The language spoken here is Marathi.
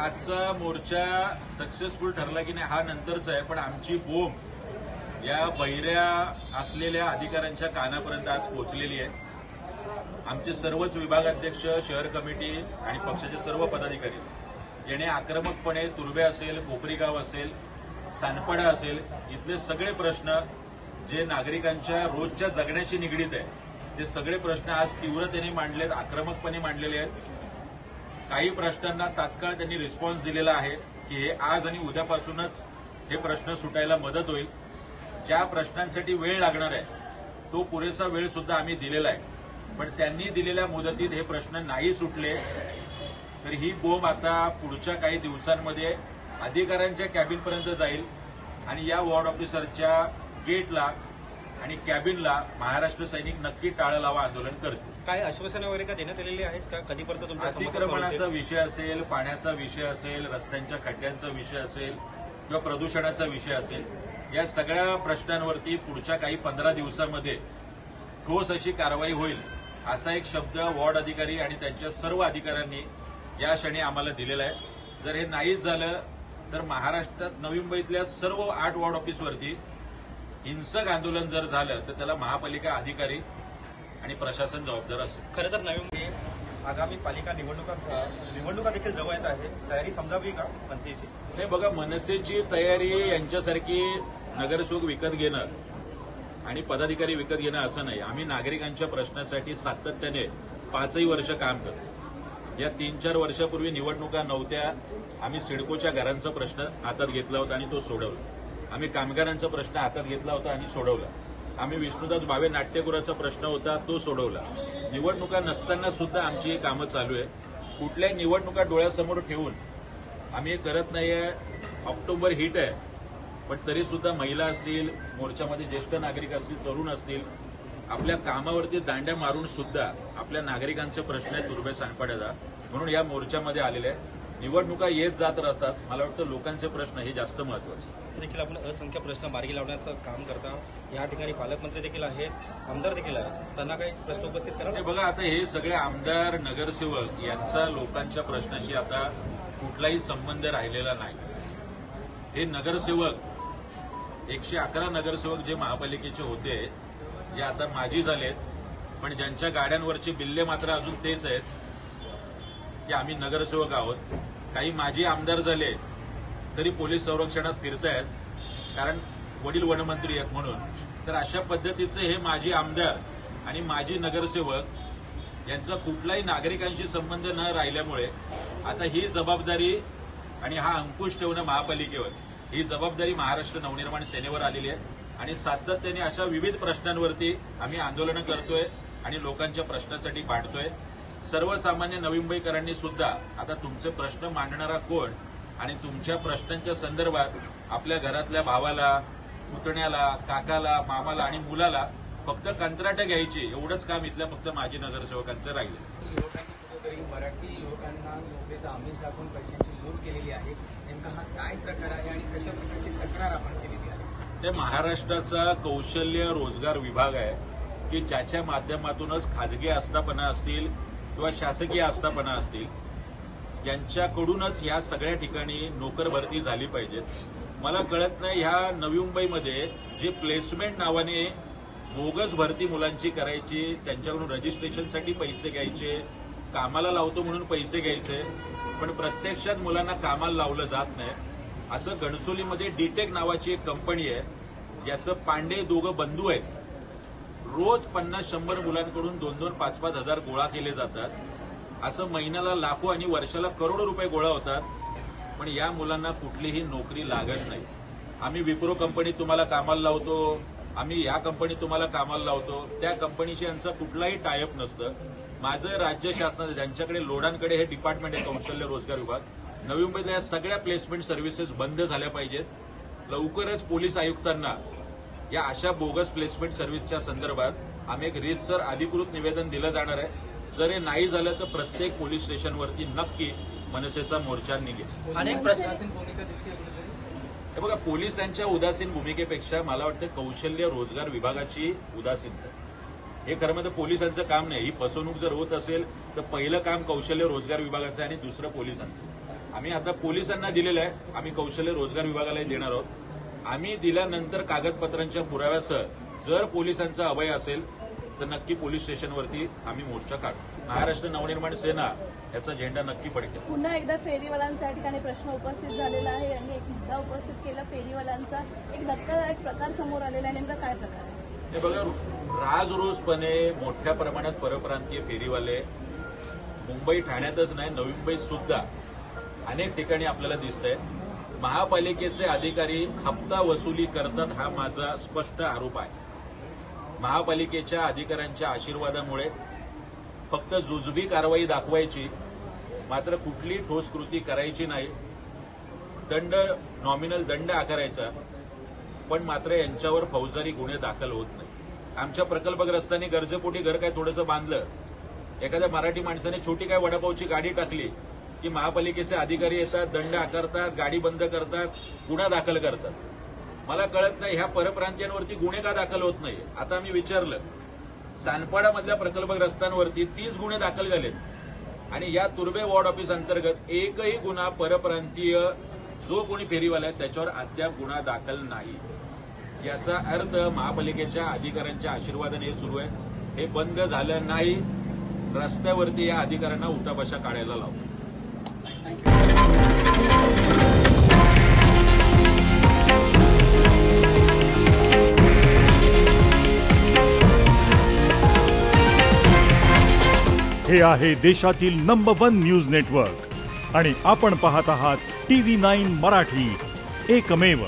आजचा मोर्चा सक्सेसफुल ठरला की नाही हा नंतरचा आहे, पण आमची बोंब या बहिऱ्या असलेल्या अधिकाऱ्यांच्या कानापर्यंत आज पोहोचलेली आहे. आमचे सर्वच विभागाध्यक्ष, शहर कमिटी आणि पक्षाचे सर्व पदाधिकारी याने आक्रमकपणे तुर्भे असेल, कोपरीगाव असेल, सानपाडा असेल, इथले सगळे प्रश्न जे नागरिकांच्या रोजच्या जगण्याशी निगडीत आहे ते सगळे प्रश्न आज तीव्रतेने मांडलेत, आक्रमकपणे मांडलेले आहेत. काही प्रश्नांना तात्काळ त्यांनी रिस्पॉन्स दिलेला आहे की हे आज आणि उद्यापासूनच हे प्रश्न सुटायला मदत होईल. ज्या प्रश्नांसाठी वेळ लागणार आहे तो पुरेसा वेळ सुद्धा आम्ही दिलेला आहे, पण त्यांनी दिलेल्या मुदतीत हे प्रश्न नाही सुटले तर ही बोंब आता पुढच्या काही दिवसांमध्ये अधिकाऱ्यांच्या कॅबिनपर्यंत जाईल आणि या वॉर्ड ऑफिसरच्या गेटला आणि कॅबिनला महाराष्ट्र सैनिक नक्की टाळं लावा आंदोलन करतील. काय आश्वासनं वगैरे का देण्यात आलेली आहेत का? कधीपर्यंत तुमच्या अतिक्रमणाचा विषय असेल, पाण्याचा विषय असेल, रस्त्यांच्या खड्ड्यांचा विषय असेल किंवा प्रदूषणाचा विषय असेल, या सगळ्या प्रश्नांवरती पुढच्या काही 15 दिवसांमध्ये ठोस अशी कारवाई होईल असा एक शब्द वॉर्ड अधिकारी आणि त्यांच्या सर्व अधिकाऱ्यांनी या क्षणी आम्हाला दिलेला आहे. जर हे नाहीच झालं तर महाराष्ट्रात नवी मुंबईतल्या सर्व 8 वॉर्ड ऑफिसवरती हिंसक आंदोलन जर झालं तर त्याला महापालिका अधिकारी आणि प्रशासन जबाबदार असेल. खरं तर नवी मुंबई आगामी पालिका निवडणुका देखील जवळ येत आहे, तयारी समजावी का मनसेची? हे बघा, मनसेची तयारी यांच्यासारखी नगरसेवक विकत घेणं आणि पदाधिकारी विकत घेणं असं नाही. आम्ही नागरिकांच्या प्रश्नासाठी सातत्याने 5ही वर्ष काम करतो. या 3-4 वर्षापूर्वी निवडणुका नव्हत्या, आम्ही सिडकोच्या घरांचा प्रश्न हातात घेतला होता आणि तो सोडवला. आम्ही कामगारांचा प्रश्न हातात घेतला होता आणि सोडवला. आम्ही विष्णुदास भावे नाट्यगृहाचा प्रश्न होता तो सोडवला. निवडणुका नसताना सुद्धा आमची ही कामं चालू आहे. कुठल्याही निवडणुका डोळ्यासमोर ठेवून आम्ही हे करत नाहीये. ऑक्टोबर हिट आहे, पण तरी सुद्धा महिला असतील, मोर्चामध्ये ज्येष्ठ नागरिक असतील, तरुण असतील, आपल्या कामावरती दांड्या मारून सुद्धा आपल्या नागरिकांचे प्रश्न आहेत तुर्भे सानपाड्याचा, म्हणून या मोर्चामध्ये आलेले आहेत. निवडणुका येत जात राहतात. मला वाटतं लोकांचे प्रश्न हे जास्त महत्वाचे. देखील आपण असंख्य प्रश्न मार्गी लावण्याचं काम करता. या ठिकाणी पालकमंत्री देखील आहेत, आमदार देखील आहेत, त्यांना काही प्रश्न उपस्थित करा. बघा, आता हे सगळे आमदार, नगरसेवक यांचा लोकांच्या प्रश्नाशी आता कुठलाही संबंध राहिलेला नाही. हे नगरसेवक 111 नगरसेवक जे महापालिकेचे होते, जे आता माजी झालेत, पण ज्यांच्या गाड्यांवरचे बिल्ले मात्र अजून तेच आहेत की आम्ही नगरसेवक आहोत. काही माजी आमदार झाले तरी पोलीस संरक्षणात फिरतायत कारण वडील वनमंत्री आहेत म्हणून. तर अशा पद्धतीचे हे माजी आमदार आणि माजी नगरसेवक यांचा कुठलाही नागरिकांशी संबंध न राहिल्यामुळे आता ही जबाबदारी आणि हा अंकुश ठेवणं महापालिकेवर, ही जबाबदारी महाराष्ट्र नवनिर्माण सेनेवर आलेली आहे. आणि सातत्याने अशा विविध प्रश्नांवरती आम्ही आंदोलनं करतोय आणि लोकांच्या प्रश्नासाठी भांडतोय. सर्वसामान्य नवी मुंबईकरांनी सुद्धा आता तुमचे प्रश्न मांडणारा कोण आणि तुमच्या प्रश्नांच्या संदर्भात आपल्या घरातल्या भावाला, पुतण्याला, काकाला, मामाला आणि मुलाला फक्त कंत्राटं घ्यायची, एवढंच काम इथल्या फक्त माजी नगरसेवकांचं राहिलं. युवकांनी कुठेतरी मराठी युवकांना नोकरीचा आमिष दाखवून पैशांची लूट केलेली आहे. नेमका हा काय प्रकार आहे आणि कशा प्रकारची तक्रार आपण केलेली आहे? ते महाराष्ट्राचा कौशल्य रोजगार विभाग आहे की ज्याच्या माध्यमातूनच खाजगी आस्थापना असतील किंवा शासकीय आस्थापना असतील यांच्याकडूनच या सगळ्या ठिकाणी नोकर भरती झाली पाहिजे. मला कळत नाही, ह्या नवी मुंबईमध्ये जे प्लेसमेंट नावाने बोगस भरती मुलांची करायची, त्यांच्याकडून रजिस्ट्रेशनसाठी पैसे घ्यायचे, कामाला लावतो म्हणून पैसे घ्यायचे, पण प्रत्यक्षात मुलांना कामाला लावलं जात नाही. असं गणचोलीमध्ये डीटेक नावाची एक कंपनी आहे, याचं पांडे दोघं बंधू आहेत. रोज 50-100 मुलांकडून 2-2, 5-5 हजार गोळा केले जातात. असं महिन्याला लाखो आणि वर्षाला करोडो रुपये गोळा होतात, पण या मुलांना कुठलीही नोकरी लागत नाही. आम्ही विप्रो कंपनीत तुम्हाला कामाला लावतो, आम्ही या कंपनीत तुम्हाला कामाला लावतो, त्या कंपनीशी यांचा कुठलाही टायअप नसतं. माझं राज्य शासनाचं ज्यांच्याकडे लोडांकडे हे डिपार्टमेंट आहे कौशल्य रोजगार विभाग, नवी मुंबईतल्या या सगळ्या प्लेसमेंट सर्व्हिसेस बंद झाल्या पाहिजेत. लवकरच पोलीस आयुक्तांना या अशा बोगस प्लेसमेंट सर्व्हिसच्या संदर्भात आम्ही एक रीतसर अधिकृत निवेदन दिलं जाणार आहे. जर हे नाही झालं तर प्रत्येक पोलीस स्टेशनवरती नक्की मनसेचा मोर्चा निघेल. अनेक प्रशासन भूमिका दिसते. हे बघा, पोलिसांच्या उदासीन भूमिकेपेक्षा मला वाटतं कौशल्य रोजगार विभागाची उदासीनता. हे खरं म्हणजे पोलिसांचं काम नाही. ही फसवणूक जर होत असेल तर पहिलं काम कौशल्य रोजगार विभागाचं आणि दुसरं पोलिसांचं. आम्ही आता पोलिसांना दिलेलं आहे, आम्ही कौशल्य रोजगार विभागालाही देणार आहोत. आम्ही दिल्यानंतर कागदपत्रांच्या पुराव्यासह जर पोलिसांचा अभय असेल तर नक्की पोलीस स्टेशनवरती आम्ही मोर्चा काढू. महाराष्ट्र नवनिर्माण सेना याचा झेंडा नक्की फडकेल. पुन्हा एकदा फेरीवाल्यांचा या ठिकाणी प्रश्न उपस्थित झालेला आहे. यांनी एक मुद्दा उपस्थित केला, फेरीवाल्यांचा एक धक्कादायक प्रकार समोर आलेला आहे. नेमका काय प्रकार आहे? हे बघा, राजरोसपणे मोठ्या प्रमाणात परप्रांतीय फेरीवाले मुंबई ठाण्यातच नाही, नवी मुंबईत सुद्धा अनेक ठिकाणी आपल्याला दिसत आहेत. महापालिकेचे अधिकारी हप्ता वसुली करतात हा माझा स्पष्ट आरोप आहे. महापालिकेच्या अधिकाऱ्यांच्या आशीर्वादामुळे फक्त जुजबी कारवाई दाखवायची, मात्र कुठली ठोस कृती करायची नाही. दंड नॉमिनल दंड आकारायचा, पण मात्र यांच्यावर फौजदारी गुन्हे दाखल होत नाही. आमच्या प्रकल्पग्रस्तांनी गरजेपोटी घर काय थोडंसं बांधलं, एखाद्या मराठी माणसाने छोटी काय वडापावची गाडी टाकली की महापालिकेचे अधिकारी येतात, दंड आकारतात, गाडी बंद करतात, गुन्हा दाखल करतात. मला कळत नाही ह्या परप्रांतीयांवरती गुन्हे का दाखल होत नाही. आता आम्ही विचारलं, सानपाडामधल्या प्रकल्पग्रस्तांवरती 30 गुन्हे दाखल झालेत आणि या तुर्बे वॉर्ड ऑफिस अंतर्गत एकही गुन्हा परप्रांतीय जो कोणी फेरीवाला आहे त्याच्यावर अद्याप गुन्हा दाखल नाही. याचा अर्थ महापालिकेच्या अधिकाऱ्यांच्या आशीर्वादाने हे सुरू आहे. हे बंद झालं नाही. रस्त्यावरती या अधिकाऱ्यांना उठाबशा काढायला लावतो. हे आहे देशातील नंबर 1 न्यूज नेटवर्क आणि आपण पाहत आहात TV9 मराठी, एकमेव.